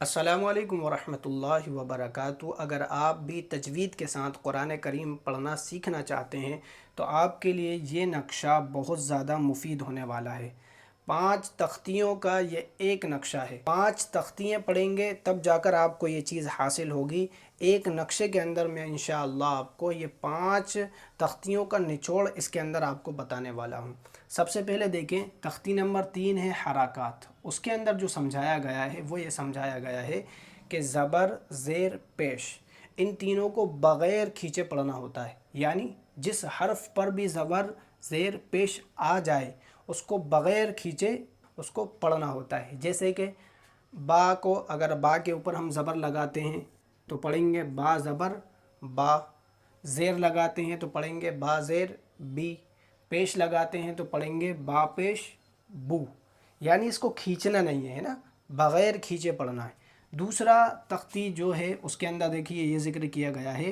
السلام علیکم ورحمۃ اللہ وبرکاتہ۔ اگر آپ بھی تجوید کے ساتھ قرآن کریم پڑھنا سیکھنا چاہتے ہیں تو آپ کے لیے یہ نقشہ بہت زیادہ مفید ہونے والا ہے۔ 5 تختیوں کا یہ ایک نقشہ ہے۔ 5 تختیاں پڑھیں گے تب جا کر آپ کو یہ چیز حاصل ہوگی۔ ایک نقشے کے اندر میں انشاءاللہ آپ کو یہ 5 تختیوں کا نچوڑ اس کے اندر آپ کو بتانے والا ہوں۔ سب سے پہلے دیکھیں، تختی نمبر 3 ہے حرکات۔ اس کے اندر جو سمجھایا گیا ہے وہ یہ سمجھایا گیا ہے کہ زبر، زیر، پیش، ان تینوں کو بغیر کھینچے پڑھنا ہوتا ہے۔ یعنی جس حرف پر بھی زبر، زیر، پیش آ جائے اس کو بغیر کھینچے اس کو پڑھنا ہوتا ہے۔ جیسے کہ با کو اگر با کے اوپر ہم زبر لگاتے ہیں تو پڑھیں گے با زبر با، زیر لگاتے ہیں تو پڑھیں گے با زیر بی، پیش لگاتے ہیں تو پڑھیں گے با پیش بو۔ یعنی اس کو کھینچنا نہیں ہے نا، بغیر کھینچے پڑھنا ہے۔ دوسرا تختی جو ہے اس کے اندر دیکھیے یہ ذکر کیا گیا ہے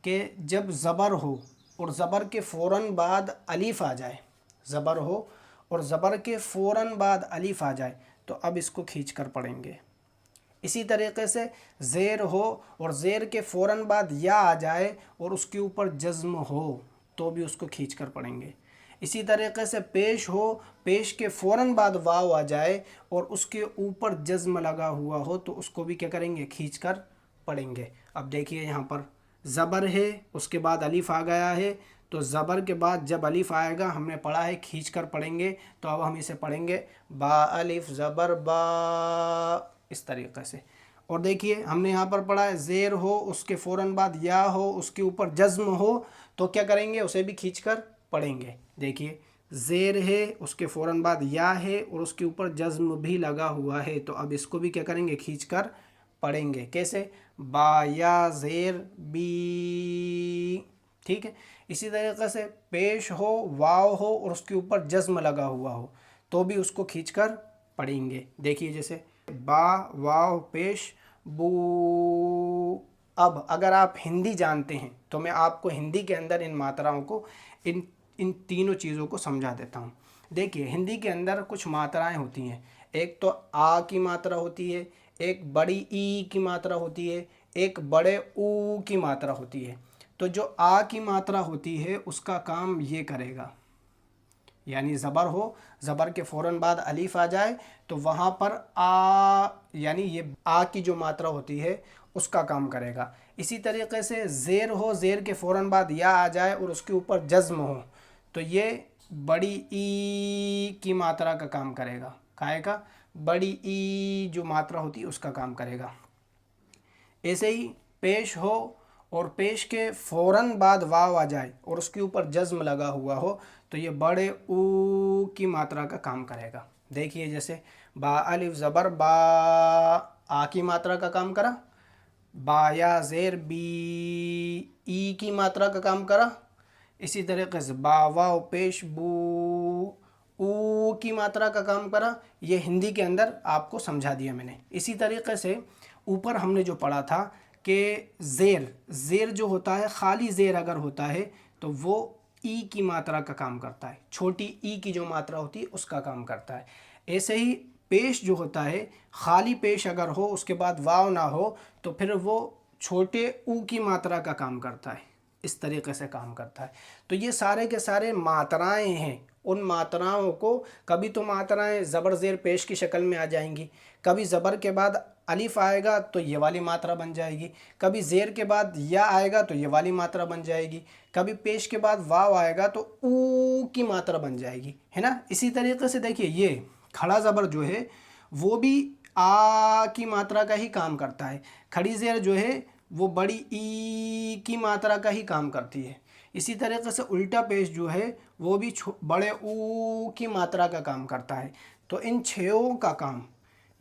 کہ جب زبر ہو اور زبر کے فوراً بعد الف آ جائے، زبر ہو اور زبر کے فوراً بعد الف آ جائے تو اب اس کو کھینچ کر پڑھیں گے۔ اسی طریقے سے زیر ہو اور زیر کے فوراً بعد یا آ جائے اور اس کے اوپر جزم ہو تو بھی اس کو کھینچ کر پڑھیں گے۔ اسی طریقے سے پیش ہو، پیش کے فوراً بعد واو آ جائے اور اس کے اوپر جزم لگا ہوا ہو تو اس کو بھی کیا کریں گے، کھینچ کر پڑھیں گے۔ اب دیکھیے یہاں پر زبر ہے، اس کے بعد الف آ گیا ہے، تو زبر کے بعد جب الف آئے گا، ہم نے پڑھا ہے کھینچ کر پڑھیں گے، تو اب ہم اسے پڑھیں گے با الف زبر با، اس طریقے سے۔ اور دیکھیے ہم نے یہاں پر پڑھا ہے زیر ہو، اس کے فوراً بعد یا ہو، اس کے اوپر جزم ہو تو کیا کریں گے، اسے بھی کھینچ کر پڑھیں گے۔ دیکھیے زیر ہے، اس کے فوراً بعد یا ہے اور اس کے اوپر جزم بھی لگا ہوا ہے، تو اب اس کو بھی کیا کریں گے، کھینچ کر پڑھیں گے۔ کیسے؟ با یا زیر بی، ٹھیک ہے۔ اسی طریقے سے پیش ہو، واو ہو اور اس کے اوپر جزم لگا ہوا ہو تو بھی اس کو کھینچ کر پڑھیں گے۔ دیکھیے جیسے با واو پیش بو۔ اب اگر آپ ہندی جانتے ہیں تو میں آپ کو ہندی کے اندر ان ماتراؤں کو، ان تینوں چیزوں کو سمجھا دیتا ہوں۔ دیکھیے ہندی کے اندر کچھ ماترائیں ہوتی ہیں، ایک تو آ کی ماترا ہوتی ہے، ایک بڑی ای کی ماترا ہوتی ہے، ایک بڑے او کی ماترا ہوتی ہے۔ تو جو آ کی ماترا ہوتی ہے اس کا کام یہ کرے گا، یعنی زبر ہو، زبر کے فوراً بعد الف آ جائے تو وہاں پر آ، یعنی یہ آ کی جو ماترا ہوتی ہے اس کا کام کرے گا۔ اسی طریقے سے زیر ہو، زیر کے فوراً بعد یا آ جائے اور اس کے اوپر جزم ہو تو یہ بڑی ای کی ماترا کا کام کرے گا، کائے کا بڑی ای جو ماترا ہوتی ہے اس کا کام کرے گا۔ ایسے ہی پیش ہو اور پیش کے فوراً بعد واو آ جائے اور اس کے اوپر جزم لگا ہوا ہو تو یہ بڑے او کی ماترا کا کام کرے گا۔ دیکھیے جیسے با الف زبر با، آ کی ماترا کا کام کرا، با یا زیر بی، ای کی ماترا کا کام کرا۔ اسی طریقے سے با واو پیش بو، او کی ماترا کا کام کرا۔ یہ ہندی کے اندر آپ کو سمجھا دیا میں نے۔ اسی طریقے سے اوپر ہم نے جو پڑھا تھا کہ زیر جو ہوتا ہے، خالی زیر اگر ہوتا ہے تو وہ ای کی ماترا کا کام کرتا ہے، چھوٹی ای کی جو ماترا ہوتی ہے اس کا کام کرتا ہے۔ ایسے ہی پیش جو ہوتا ہے، خالی پیش اگر ہو اس کے بعد واو نہ ہو تو پھر وہ چھوٹے او کی ماترا کا کام کرتا ہے، اس طریقے سے کام کرتا ہے۔ تو یہ سارے کے سارے ماترائیں ہیں، ان ماتراؤں کو کبھی تو ماترائیں زبر زیر پیش کی شکل میں آ جائیں گی، کبھی زبر کے بعد الف آئے گا تو یہ والی ماترا بن جائے گی، کبھی زیر کے بعد یا آئے گا تو یہ والی ماترا بن جائے گی، کبھی پیش کے بعد واو آئے گا تو او کی ماترا بن جائے گی، ہے نا۔ اسی طریقے سے دیکھیے یہ کھڑا زبر جو ہے وہ بھی آ کی ماترا کا ہی کام کرتا ہے، کھڑی زیر جو ہے وہ بڑی ای کی ماترا کا ہی کام کرتی ہے۔ اسی طریقے سے الٹا پیش جو ہے وہ بھی بڑے او کی ماترا کا کام کرتا ہے۔ تو ان چھوں کا کام،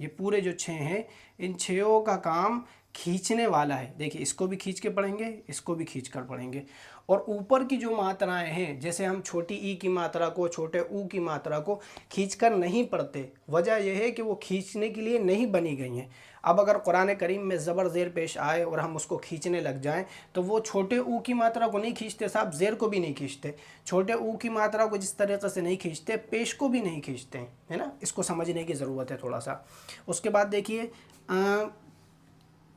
یہ پورے جو 6 ہیں، ان چھوں کا کام کھینچنے والا ہے۔ دیکھیے اس کو بھی کھینچ کے پڑھیں گے، اس کو بھی کھینچ کر پڑھیں گے۔ اور اوپر کی جو ماترائیں ہیں، جیسے ہم چھوٹی ای کی ماترا کو، چھوٹے او کی ماترا کو کھینچ کر نہیں پڑھتے، وجہ یہ ہے کہ وہ کھینچنے کے لیے نہیں بنی گئی ہیں۔ اب اگر قرآن کریم میں زبر زیر پیش آئے اور ہم اس کو کھینچنے لگ جائیں تو وہ چھوٹے او کی ماترا کو نہیں کھینچتے صاحب، زیر کو بھی نہیں کھینچتے، چھوٹے او کی ماترا کو جس طریقے سے نہیں کھینچتے پیش کو بھی نہیں کھینچتے ہیں، ہے نا۔ اس کو سمجھنے کی ضرورت ہے تھوڑا سا۔ اس کے بعد دیکھیے